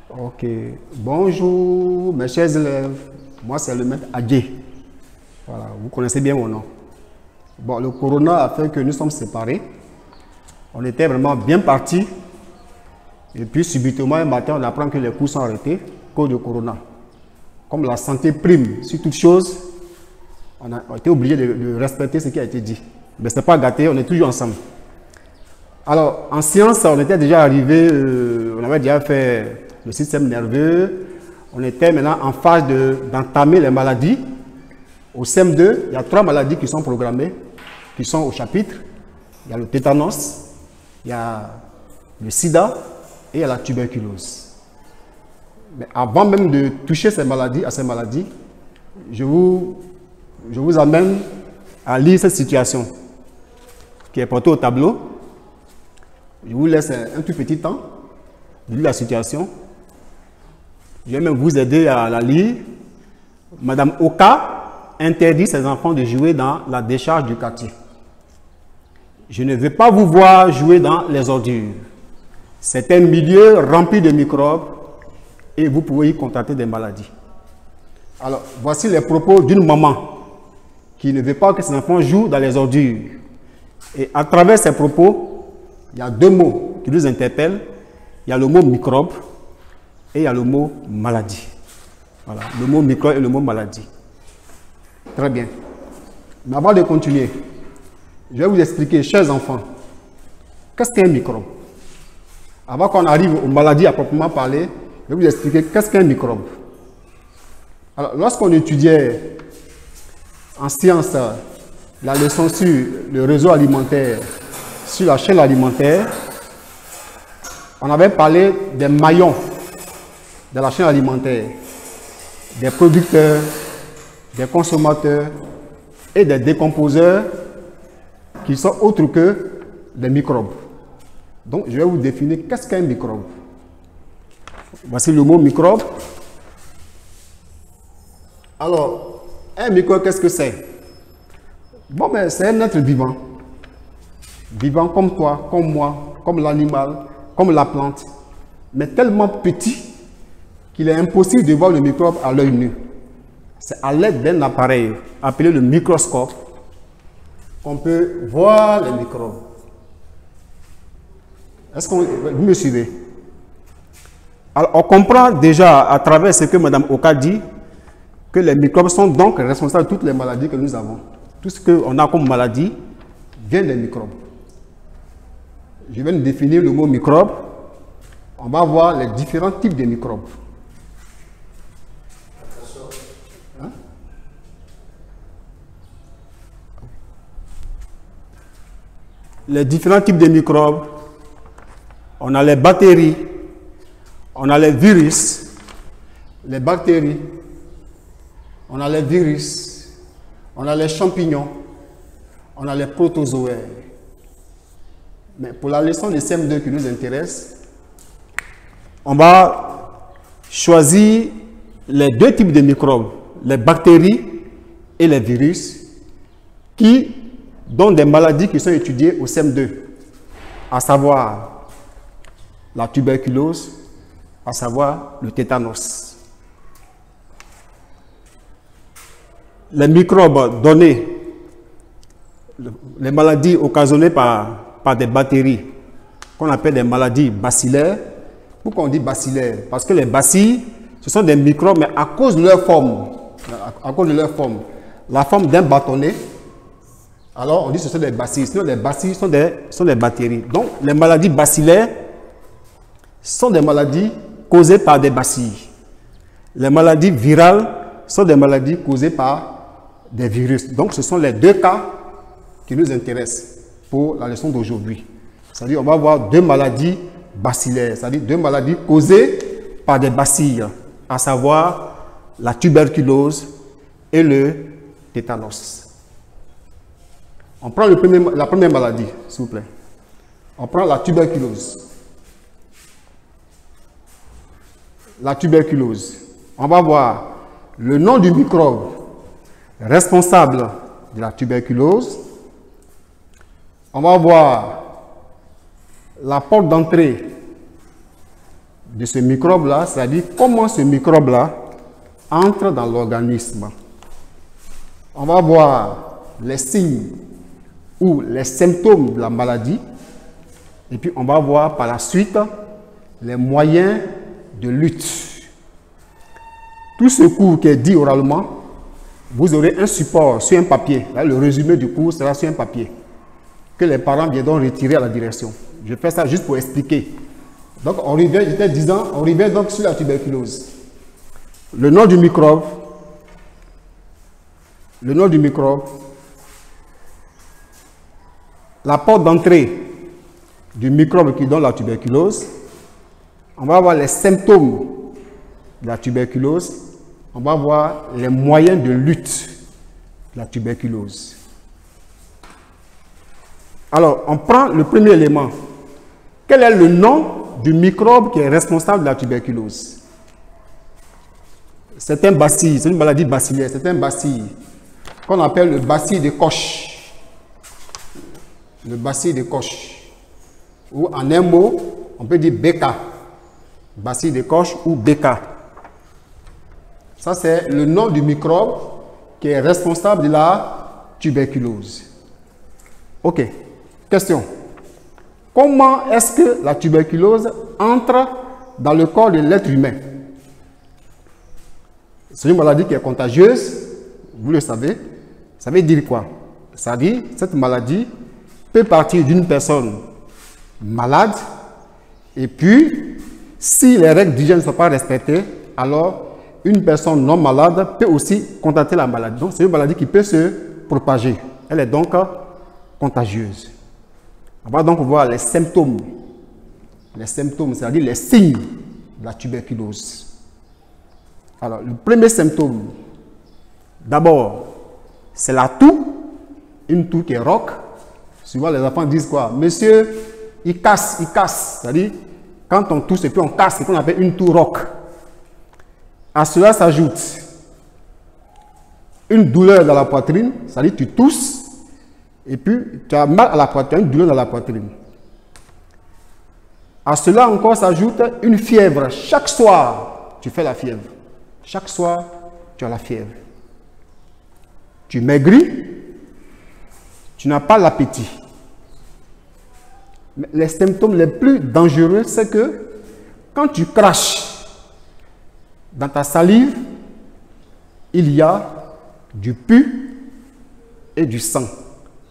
Ok. Bonjour, mes chers élèves. Moi, c'est le maître Adjé. Voilà, vous connaissez bien mon nom. Bon, le corona a fait que nous sommes séparés. On était vraiment bien partis. Et puis, subitement, un matin, on apprend que les cours sont arrêtés à cause du corona. Comme la santé prime sur toute chose, on a été obligé de respecter ce qui a été dit. Mais ce n'est pas gâté, on est toujours ensemble. Alors, en sciences, on était déjà arrivé, on avait déjà fait le système nerveux. On était maintenant en phase d'entamer les maladies. Au CM2, il y a 3 maladies qui sont programmées, qui sont au chapitre. Il y a le tétanos, il y a le sida et il y a la tuberculose. Mais avant même de toucher à ces maladies, je vous amène à lire cette situation qui est portée au tableau. Je vous laisse un tout petit temps de lire la situation. Je vais même vous aider à la lire. Madame Oka interdit ses enfants de jouer dans la décharge du quartier. Je ne veux pas vous voir jouer dans les ordures. C'est un milieu rempli de microbes et vous pouvez y contracter des maladies. Alors, voici les propos d'une maman qui ne veut pas que ses enfants jouent dans les ordures. Et à travers ces propos, il y a 2 mots qui nous interpellent. Il y a le mot microbe et il y a le mot maladie. Voilà, le mot microbe et le mot maladie. Très bien. Mais avant de continuer, je vais vous expliquer, chers enfants, qu'est-ce qu'un microbe? Avant qu'on arrive aux maladies à proprement parler, je vais vous expliquer qu'est-ce qu'un microbe. Alors, lorsqu'on étudiait en sciences la leçon sur le réseau alimentaire, sur la chaîne alimentaire, on avait parlé des maillons de la chaîne alimentaire, des producteurs, des consommateurs et des décomposeurs qui sont autres que des microbes. Donc, je vais vous définir qu'est-ce qu'un microbe. Voici le mot microbe. Alors, un microbe, qu'est-ce que c'est? Bon, ben, c'est un être vivant. Vivant comme toi, comme moi, comme l'animal, comme la plante, mais tellement petit qu'il est impossible de voir le microbe à l'œil nu. C'est à l'aide d'un appareil appelé le microscope qu'on peut voir les microbes. Est-ce que vous me suivez? Alors, on comprend déjà à travers ce que Mme Oka dit que les microbes sont donc responsables de toutes les maladies que nous avons. Tout ce qu'on a comme maladie vient des microbes. Je vais définir le mot microbe. On va voir les différents types de microbes. Hein? Les différents types de microbes. On a les bactéries, on a les virus, les bactéries, on a les virus, on a les champignons, on a les protozoaires. Mais pour la leçon de CM2 qui nous intéresse, on va choisir les 2 types de microbes, les bactéries et les virus, qui donnent des maladies qui sont étudiées au CM2, à savoir la tuberculose, à savoir le tétanos. Les microbes donnés, les maladies occasionnées par des bactéries, qu'on appelle des maladies bacillaires. Pourquoi on dit bacillaires? Parce que les bacilles, ce sont des microbes, mais à cause de leur forme, la forme d'un bâtonnet, alors on dit que ce sont des bacilles. Sinon, les bacilles sont des bactéries. Donc, les maladies bacillaires sont des maladies causées par des bacilles. Les maladies virales sont des maladies causées par des virus. Donc, ce sont les 2 cas qui nous intéressent pour la leçon d'aujourd'hui. C'est-à-dire, on va voir 2 maladies bacillaires, c'est-à-dire 2 maladies causées par des bacilles, à savoir la tuberculose et le tétanos. On prend la première maladie, s'il vous plaît. On prend la tuberculose. La tuberculose. On va voir le nom du microbe responsable de la tuberculose. On va voir la porte d'entrée de ce microbe-là, c'est-à-dire comment ce microbe-là entre dans l'organisme. On va voir les signes ou les symptômes de la maladie et puis on va voir par la suite les moyens de lutte. Tout ce cours qui est dit oralement, vous aurez un support sur un papier. Là, le résumé du cours sera sur un papier que les parents viendront retirer à la direction. Je fais ça juste pour expliquer. Donc, on revient, j'étais disant, on revient donc sur la tuberculose. Le nom du microbe, la porte d'entrée du microbe qui donne la tuberculose, on va voir les symptômes de la tuberculose, on va voir les moyens de lutte de la tuberculose. Alors, on prend le premier élément. Quel est le nom du microbe qui est responsable de la tuberculose? C'est un bacille, c'est une maladie bacillaire, c'est un bacille qu'on appelle le bacille de Koch. Le bacille de Koch. Ou en un mot, on peut dire BK. Bacille de Koch ou BK. Ça, c'est le nom du microbe qui est responsable de la tuberculose. Ok. Question. Comment est-ce que la tuberculose entre dans le corps de l'être humain? C'est une maladie qui est contagieuse, vous le savez. Ça veut dire quoi? Ça veut dire que cette maladie peut partir d'une personne malade et puis, si les règles d'hygiène ne sont pas respectées, alors une personne non malade peut aussi contracter la maladie. Donc, c'est une maladie qui peut se propager. Elle est donc contagieuse. On va donc voir les symptômes. Les symptômes, c'est-à-dire les signes de la tuberculose. Alors, le premier symptôme, d'abord, c'est la toux. Une toux qui est rauque. Souvent, les enfants disent quoi? Monsieur, il casse, il casse. C'est-à-dire, quand on tousse et puis on casse, c'est ce qu'on appelle une toux rauque. À cela s'ajoute une douleur dans la poitrine, c'est-à-dire tu tousses et puis tu as mal à la poitrine, une douleur dans la poitrine. À cela encore s'ajoute une fièvre. Chaque soir, tu fais la fièvre. Chaque soir, tu as la fièvre. Tu maigris, tu n'as pas l'appétit. Les symptômes les plus dangereux, c'est que quand tu craches dans ta salive, il y a du pus et du sang.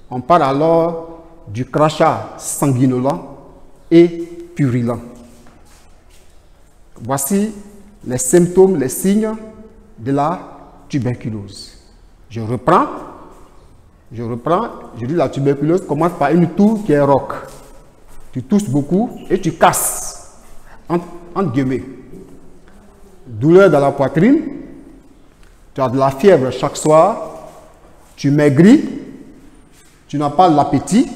On parle alors du crachat sanguinolent et purulent. Voici les symptômes, les signes de la tuberculose. Je reprends. Je dis la tuberculose commence par une toux qui est rauque. Tu tousses beaucoup et tu casses, entre guillemets. Douleur dans la poitrine, tu as de la fièvre chaque soir, tu maigris, tu n'as pas l'appétit,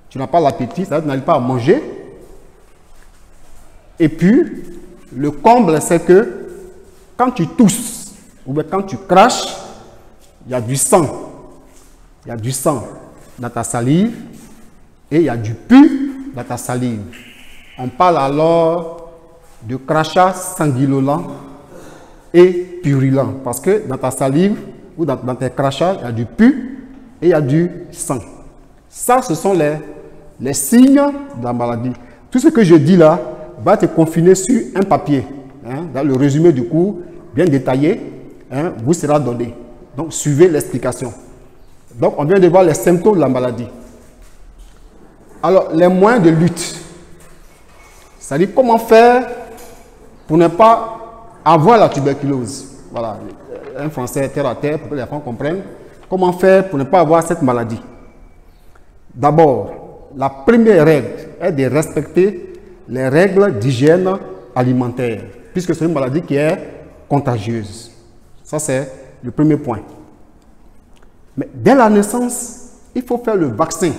c'est-à-dire que tu n'arrives pas à manger. Et puis, le comble, c'est que quand tu tousses ou bien quand tu craches, il y a du sang. Il y a du sang dans ta salive et il y a du pus dans ta salive. On parle alors de crachat sanguinolent et purulent parce que dans ta salive ou dans tes crachats, il y a du pus et il y a du sang. Ça, ce sont les signes de la maladie. Tout ce que je dis là va te confiner sur un papier. Dans le résumé du cours, bien détaillé, vous sera donné. Donc, suivez l'explication. Donc, on vient de voir les symptômes de la maladie. Alors, les moyens de lutte. C'est-à-dire, comment faire pour ne pas avoir la tuberculose. Voilà, un français terre à terre, pour que les enfants comprennent. Comment faire pour ne pas avoir cette maladie? D'abord, la première règle est de respecter les règles d'hygiène alimentaire, puisque c'est une maladie qui est contagieuse. Ça, c'est le premier point. Mais dès la naissance, il faut faire le vaccin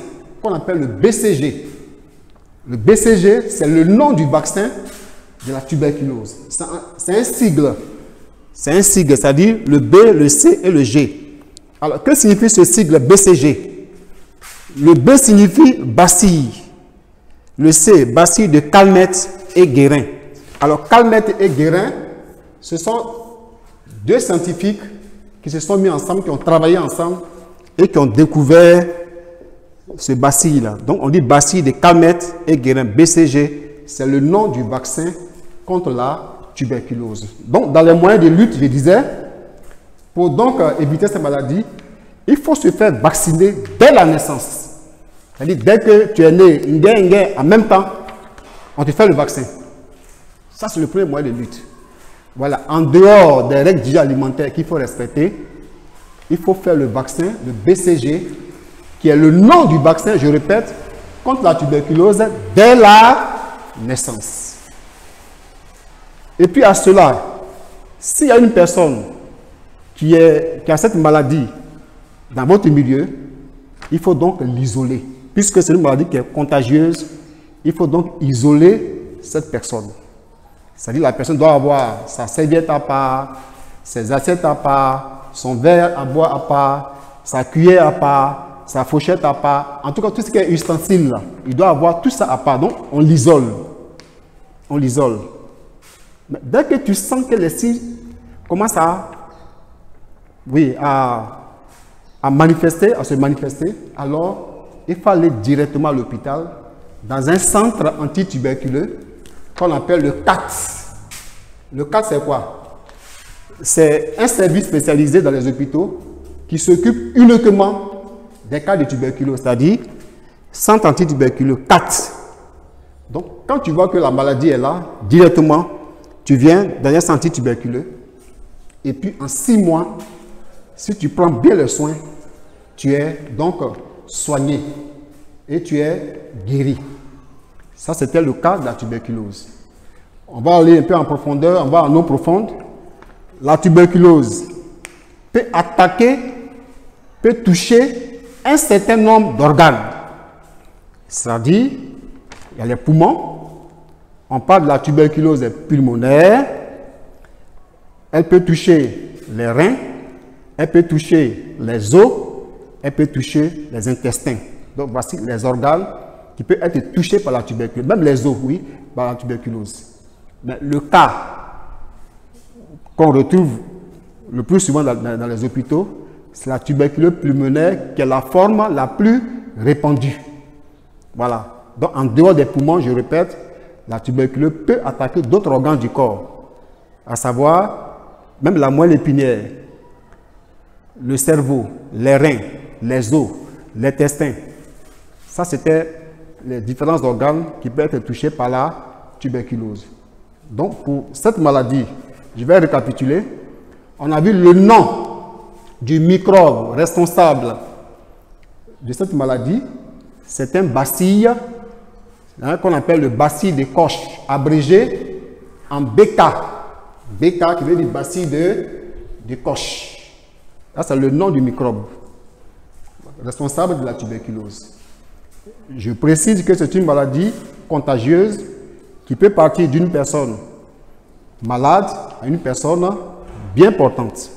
qu'on appelle le BCG. Le BCG, c'est le nom du vaccin de la tuberculose. C'est un sigle. C'est un sigle, c'est-à-dire le B, le C et le G. Alors, que signifie ce sigle BCG? Le B signifie bacille. Le C, bacille de Calmette et Guérin. Alors, Calmette et Guérin, ce sont deux scientifiques qui se sont mis ensemble, qui ont travaillé ensemble et qui ont découvert ce bacille-là. Donc, on dit bacille de Calmette et Guérin, BCG, c'est le nom du vaccin contre la tuberculose. Donc, dans les moyens de lutte, je disais, pour donc éviter cette maladie, il faut se faire vacciner dès la naissance. C'est-à-dire, dès que tu es né, en même temps, on te fait le vaccin. Ça, c'est le premier moyen de lutte. Voilà, en dehors des règles d'hygiène alimentaire qu'il faut respecter, il faut faire le vaccin, le BCG, qui est le nom du vaccin, je répète, contre la tuberculose dès la naissance. Et puis à cela, s'il y a une personne qui a cette maladie dans votre milieu, il faut donc l'isoler. Puisque c'est une maladie qui est contagieuse, il faut donc isoler cette personne. C'est-à-dire la personne doit avoir sa serviette à part, ses assiettes à part, son verre à boire à part, sa cuillère à part, sa fourchette à part. En tout cas, tout ce qui est ustensile, là, il doit avoir tout ça à part. Donc, on l'isole. On l'isole. Mais dès que tu sens que les signes commencent à se manifester, alors il faut aller directement à l'hôpital, dans un centre antituberculeux qu'on appelle le CAT. Le CAT, c'est quoi? C'est un service spécialisé dans les hôpitaux qui s'occupe uniquement des cas de tuberculose, c'est-à-dire centre antituberculeux CAT. Donc, quand tu vois que la maladie est là, directement, tu viens dans un centre antituberculeux et puis en 6 mois, si tu prends bien le soin, tu es donc soigné et tu es guéri. Ça, c'était le cas de la tuberculose. On va aller un peu en profondeur, on va en eau profonde. La tuberculose peut attaquer, peut toucher un certain nombre d'organes. C'est-à-dire, il y a les poumons. On parle de la tuberculose pulmonaire. Elle peut toucher les reins. Elle peut toucher les os. Elle peut toucher les intestins. Donc, voici les organes qui peuvent être touchés par la tuberculose. Même les os, oui, par la tuberculose. Mais le cas qu'on retrouve le plus souvent dans les hôpitaux, c'est la tuberculose pulmonaire qui est la forme la plus répandue. Voilà. Donc, en dehors des poumons, je répète, la tuberculose peut attaquer d'autres organes du corps, à savoir même la moelle épinière, le cerveau, les reins, les os, l'intestin. Ça, c'était les différents organes qui peuvent être touchés par la tuberculose. Donc, pour cette maladie, je vais récapituler. On a vu le nom du microbe responsable de cette maladie. C'est un bacille qu'on appelle le bacille de Koch, abrégé en BK. BK qui veut dire bacille de Koch. Là, c'est le nom du microbe responsable de la tuberculose. Je précise que c'est une maladie contagieuse qui peut partir d'une personne malade à une personne bien portante.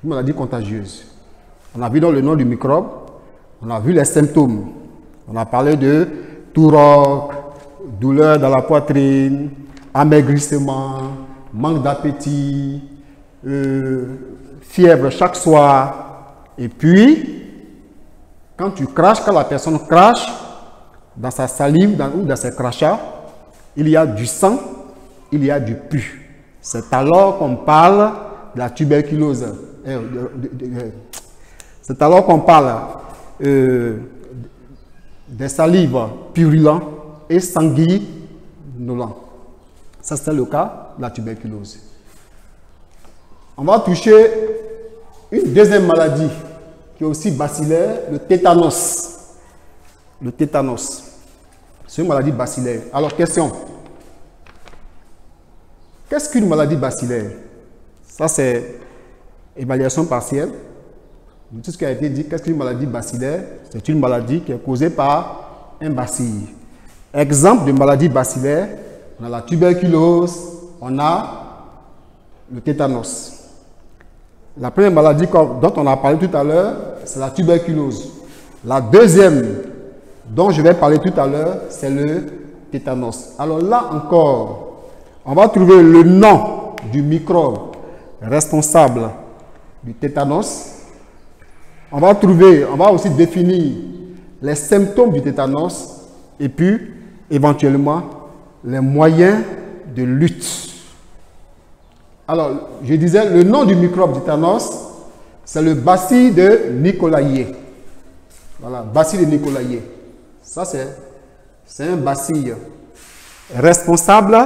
Une maladie contagieuse. On a vu dans le nom du microbe, on a vu les symptômes. On a parlé de toux-roc, douleur dans la poitrine, amaigrissement, manque d'appétit, fièvre chaque soir. Et puis, quand tu craches, quand la personne crache, dans sa salive ou dans ses crachats, il y a du sang, il y a du pus. C'est alors qu'on parle de la tuberculose. C'est alors qu'on parle des salives purulentes et sanguinolentes. Ça, c'est le cas de la tuberculose. On va toucher une deuxième maladie qui est aussi bacillaire, le tétanos. Le tétanos. C'est une maladie bacillaire. Alors, question. Qu'est-ce qu'une maladie bacillaire? Ça, c'est évaluation partielle. Tout ce qui a été dit, qu'est-ce qu'une maladie bacillaire? C'est une maladie qui est causée par un bacille. Exemple de maladie bacillaire, on a la tuberculose, on a le tétanos. La première maladie dont on a parlé tout à l'heure, c'est la tuberculose. La deuxième dont je vais parler tout à l'heure, c'est le tétanos. Alors là encore, on va trouver le nom du microbe responsable du tétanos. On va aussi définir les symptômes du tétanos et puis éventuellement les moyens de lutte. Alors, je disais, le nom du microbe du tétanos, c'est le bacille de Nicolaïe. Voilà, bacille de Nicolaïe. Ça, c'est un bacille responsable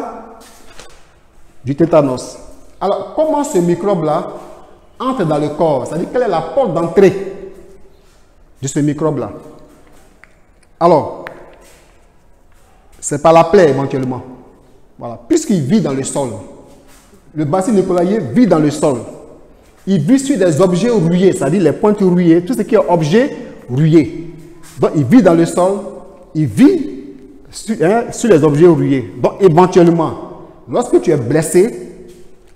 du tétanos. Alors, comment ce microbe-là entre dans le corps? C'est-à-dire, quelle est la porte d'entrée de ce microbe-là? Alors, c'est par la plaie éventuellement. Voilà, puisqu'il vit dans le sol. Le bacille Nicolaïe vit dans le sol. Il vit sur des objets rouillés, c'est-à-dire les pointes rouillées, tout ce qui est objet rouillé. Donc, il vit dans le sol, il vit sur les objets rouillés. Donc, éventuellement, lorsque tu es blessé,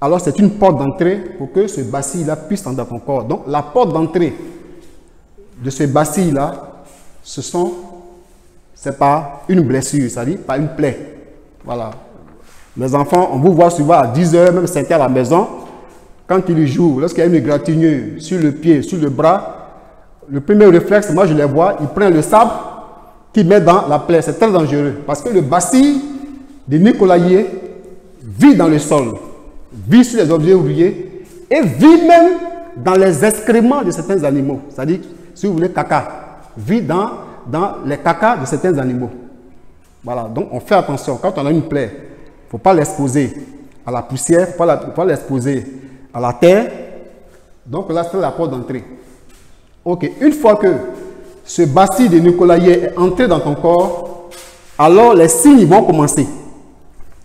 alors c'est une porte d'entrée pour que ce bacille-là puisse entrer dans ton corps. Donc, la porte d'entrée de ce bacille-là, c'est pas une blessure, c'est-à-dire pas une plaie. Voilà. Les enfants, on vous voit souvent à 10 h, même 5 h à la maison, quand ils jouent, lorsqu'il y a une égratignure sur le pied, sur le bras, le premier réflexe, moi je les vois, ils prennent le sable qu'ils mettent dans la plaie. C'est très dangereux parce que le bacille de Nicolaïe vit dans le sol, vit sur les objets rouillés et vit même dans les excréments de certains animaux. C'est-à-dire, si vous voulez, caca, vit dans les cacas de certains animaux. Voilà, donc on fait attention. Quand on a une plaie, il ne faut pas l'exposer à la poussière, il ne faut pas l'exposer à la terre. Donc là, c'est la porte d'entrée. Ok, une fois que ce bacille de Nicolaïe est entré dans ton corps, alors les signes vont commencer.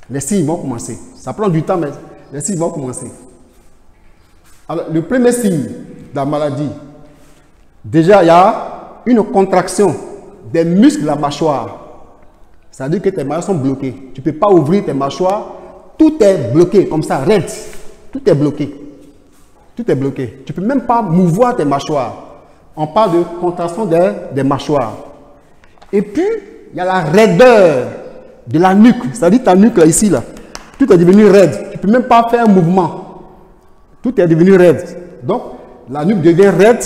Les signes vont commencer. Ça prend du temps, mais les signes vont commencer. Alors, le premier signe de la maladie, déjà, il y a une contraction des muscles de la mâchoire. C'est-à-dire que tes mâchoires sont bloquées. Tu ne peux pas ouvrir tes mâchoires. Tout est bloqué, comme ça, raide. Tout est bloqué. Tout est bloqué. Tu ne peux même pas mouvoir tes mâchoires. On parle de contraction des mâchoires. Et puis, il y a la raideur de la nuque. C'est-à-dire ta nuque, là, ici, là. Tout est devenu raide. Tu ne peux même pas faire un mouvement. Tout est devenu raide. Donc, la nuque devient raide.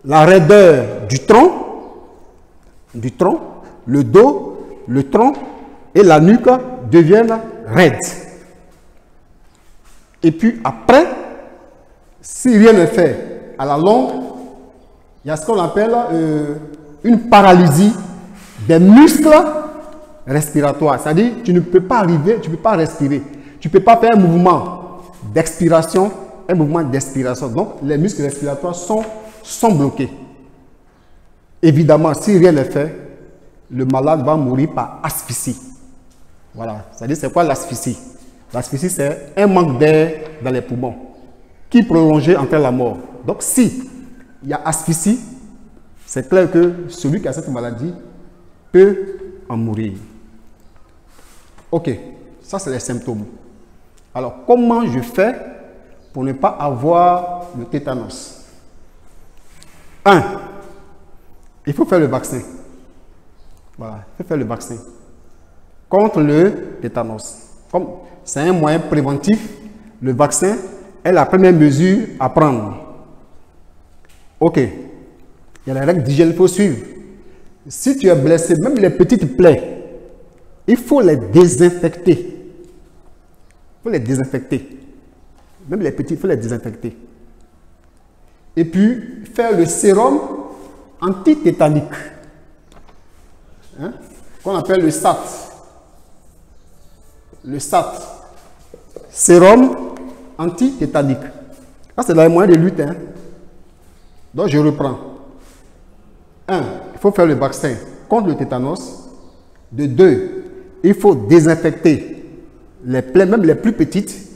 La raideur du tronc, le dos, le tronc et la nuque deviennent raides. Et puis après, si rien n'est fait à la longue, il y a ce qu'on appelle une paralysie des muscles respiratoires. C'est-à-dire tu ne peux pas arriver, tu ne peux pas respirer. Tu ne peux pas faire un mouvement d'expiration, un mouvement d'expiration. Donc les muscles respiratoires sont bloqués. Évidemment, si rien n'est fait, le malade va mourir par asphyxie. Voilà. C'est-à-dire, c'est quoi l'asphyxie? L'asphyxie, c'est un manque d'air dans les poumons qui prolongé entraîne la mort. Donc, si il y a asphyxie, c'est clair que celui qui a cette maladie peut en mourir. Ok, ça c'est les symptômes. Alors, comment je fais pour ne pas avoir le tétanos? 1. Il faut faire le vaccin. Voilà, il faut faire le vaccin contre le tétanos. Comme c'est un moyen préventif, le vaccin est la première mesure à prendre. Ok, il y a les règles d'hygiène qu'il faut suivre. Si tu es blessé, même les petites plaies, il faut les désinfecter. Il faut les désinfecter. Même les petites, il faut les désinfecter. Et puis, faire le sérum antitétanique. Hein? Qu'on appelle le SAT. Le SAT. Sérum antitétanique. Ça, c'est dans les moyens de lutte. Hein? Donc, je reprends. 1. Il faut faire le vaccin contre le tétanos. De 2. Il faut désinfecter les plaies, même les plus petites.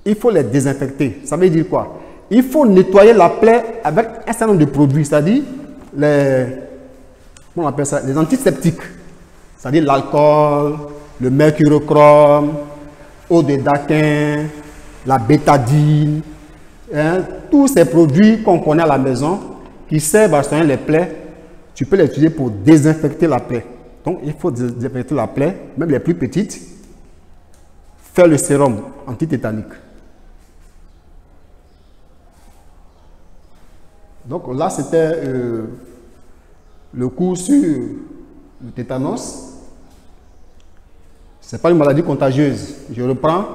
Il faut les désinfecter. Ça veut dire quoi? Il faut nettoyer la plaie avec un certain nombre de produits, c'est-à-dire comment on appelle ça? Les antiseptiques. C'est-à-dire l'alcool, le mercurochrome, eau de daquin, la bétadine, hein, tous ces produits qu'on connaît à la maison, qui servent à soigner les plaies, tu peux les utiliser pour désinfecter la plaie. Ok, ça c'est les moyens de lutte. 2. Il faut faire le vaccin contre le tétanos. De 2. Il faut désinfecter les plaies, même les plus petites. Il faut les désinfecter. Ça veut dire quoi? Il faut nettoyer la plaie avec un certain nombre de produits, c'est-à-dire l'alcool, le mercurochrome, eau de daquin, la bétadine, tous ces produits qu'on connaît à la maison qui servent à soigner les plaies, Donc, il faut désinfecter la plaie, même les plus petites, faire le sérum antitétanique. Donc là, c'était le cours sur le tétanos. Ce n'est pas une maladie contagieuse. Je reprends.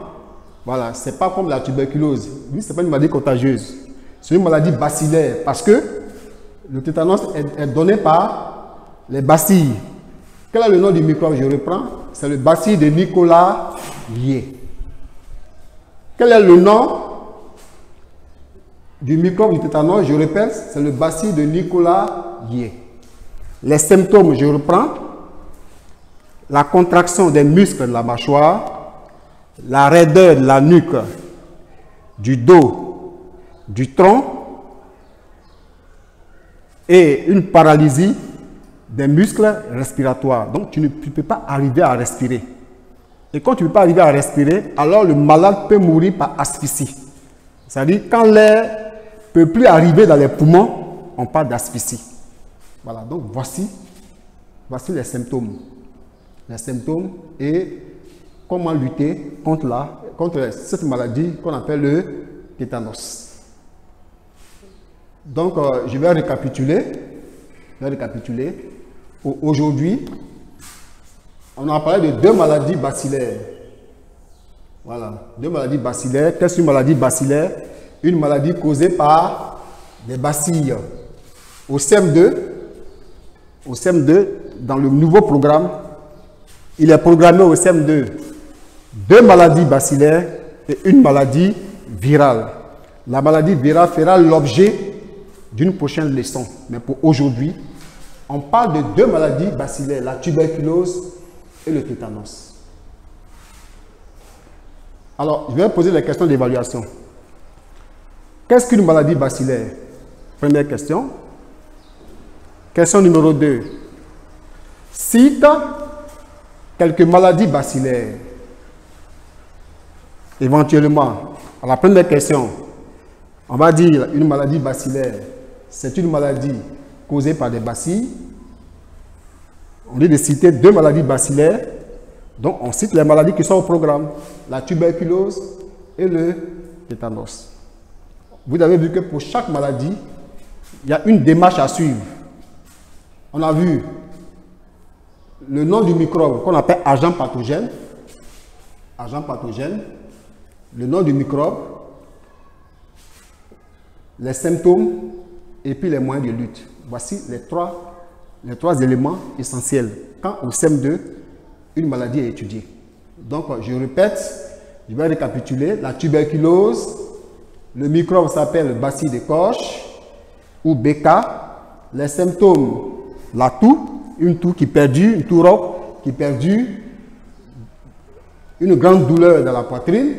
Voilà, ce n'est pas comme la tuberculose. Oui, ce n'est pas une maladie contagieuse. C'est une maladie bacillaire parce que le tétanos est donné par les bacilles. Quel est le nom du microbe? Je reprends. C'est le bacille de Nicolas Lié. Quel est le nom du microbe du tétanos? Je répète, c'est le bacille de Nicolas Lié. Les symptômes, je reprends. La contraction des muscles de la mâchoire, la raideur de la nuque, du dos, du tronc et une paralysie des muscles respiratoires. Donc, tu ne peux pas arriver à respirer. Et quand tu ne peux pas arriver à respirer, alors le malade peut mourir par asphyxie. C'est-à-dire, quand l'air ne peut plus arriver dans les poumons, on parle d'asphyxie. Voilà, donc voici les symptômes. Les symptômes et comment lutter contre cette maladie qu'on appelle le tétanos. Donc, je vais récapituler. Aujourd'hui, on a parlé de deux maladies bacillaires. Voilà, deux maladies bacillaires. Qu'est-ce qu'une maladie bacillaire? Une maladie causée par des bacilles. Au CM2, dans le nouveau programme, il est programmé au CM2 deux maladies bacillaires et une maladie virale. La maladie virale fera l'objet d'une prochaine leçon. Mais pour aujourd'hui, on parle de deux maladies bacillaires, la tuberculose et le tétanos. Alors, je vais poser les questions d'évaluation. Qu'est-ce qu'une maladie bacillaire? Première question. Question numéro 2. Cite quelques maladies bacillaires. Éventuellement, à la première question, on va dire une maladie bacillaire, c'est une maladie causée par des bacilles. On dit de citer deux maladies bacillaires. Donc, on cite les maladies qui sont au programme, la tuberculose et le tétanos. Vous avez vu que pour chaque maladie, il y a une démarche à suivre. On a vu le nom du microbe qu'on appelle agent pathogène. Agent pathogène. Le nom du microbe, les symptômes et puis les moyens de lutte. Voici les trois éléments essentiels quand au CM2, une maladie est étudiée. Donc, je répète, je vais récapituler. La tuberculose, le microbe s'appelle bacille de Koch ou BK. Les symptômes, la toux, une toux qui perdure, une toux rauque qui perdure, une grande douleur dans la poitrine.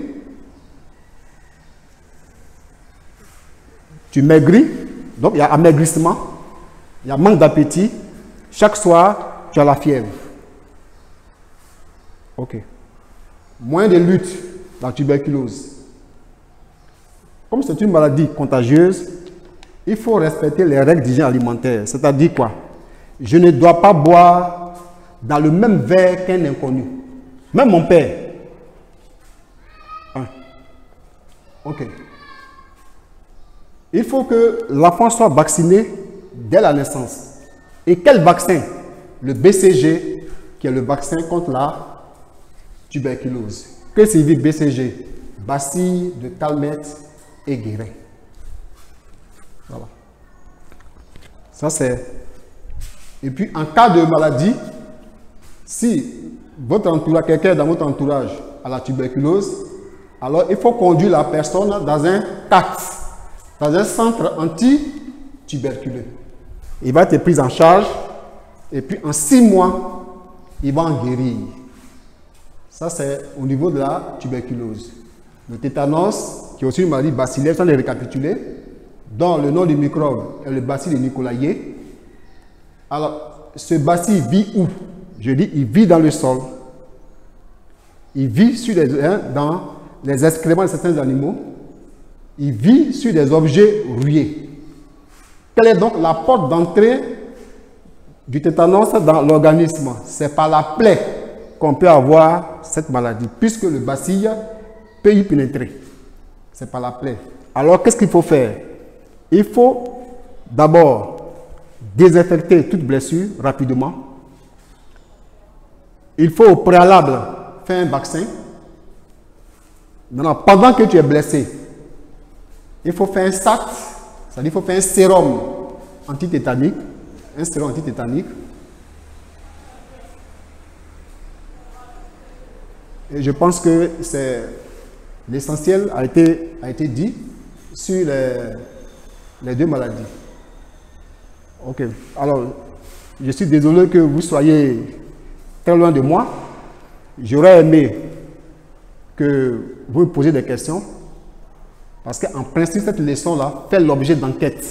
Tu maigris, donc il y a amaigrissement, il y a manque d'appétit. Chaque soir, tu as la fièvre. Ok. Moyen de lutte, la tuberculose. Comme c'est une maladie contagieuse, il faut respecter les règles d'hygiène alimentaire. C'est-à-dire quoi? Je ne dois pas boire dans le même verre qu'un inconnu. Même mon père. Ok. Il faut que l'enfant soit vacciné dès la naissance. Et quel vaccin? Le BCG, qui est le vaccin contre la tuberculose. Que signifie BCG? Bacille de Calmette et Guérin. Voilà. Ça c'est. Et puis en cas de maladie, si votre entourage, quelqu'un dans votre entourage a la tuberculose, alors il faut conduire la personne dans un CAT, dans un centre anti-tuberculeux. Il va être pris en charge et puis en 6 mois, il va en guérir. Ça, c'est au niveau de la tuberculose. Le tétanos, qui est aussi une maladie bacillaire, sans les récapituler, dont le nom du microbe est le bacille de Nicolas Lié. Alors, ce bacille vit où? Je dis, il vit dans le sol. Il vit sur dans les excréments de certains animaux. Il vit sur des objets rouillés. Quelle est donc la porte d'entrée du tétanos dans l'organisme. C'est par la plaie qu'on peut avoir cette maladie, puisque le bacille peut y pénétrer. C'est par la plaie. Alors, qu'est-ce qu'il faut faire? Il faut d'abord désinfecter toute blessure rapidement. Il faut au préalable faire un vaccin. Maintenant, pendant que tu es blessé, il faut faire un SAT, c'est-à-dire il faut faire un sérum antitétanique. Un sérum antitétanique. Et je pense que l'essentiel a été dit sur les deux maladies. Ok. Alors, je suis désolé que vous soyez très loin de moi. J'aurais aimé que vous me posiez des questions. Parce qu'en principe, cette leçon-là fait l'objet d'enquête.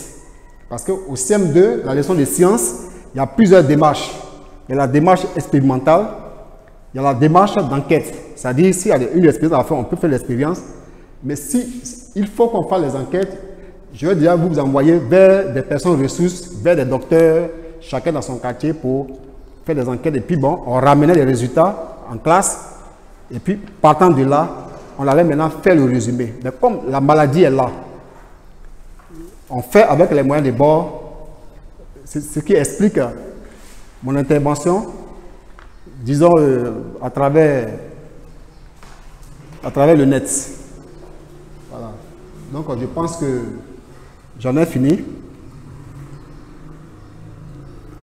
Parce qu'au CM2, la leçon de sciences, il y a plusieurs démarches. Il y a la démarche expérimentale, il y a la démarche d'enquête. C'est-à-dire, s'il y a une expérience à faire, on peut faire l'expérience. Mais il faut qu'on fasse les enquêtes, je vais déjà vous envoyer vers des personnes ressources, vers des docteurs, chacun dans son quartier pour faire des enquêtes. Et puis bon, on ramenait les résultats en classe. Et puis, partant de là, on allait maintenant faire le résumé. Mais comme la maladie est là, on fait avec les moyens de bord, ce qui explique mon intervention, disons, à travers le net. Voilà. Donc, je pense que j'en ai fini.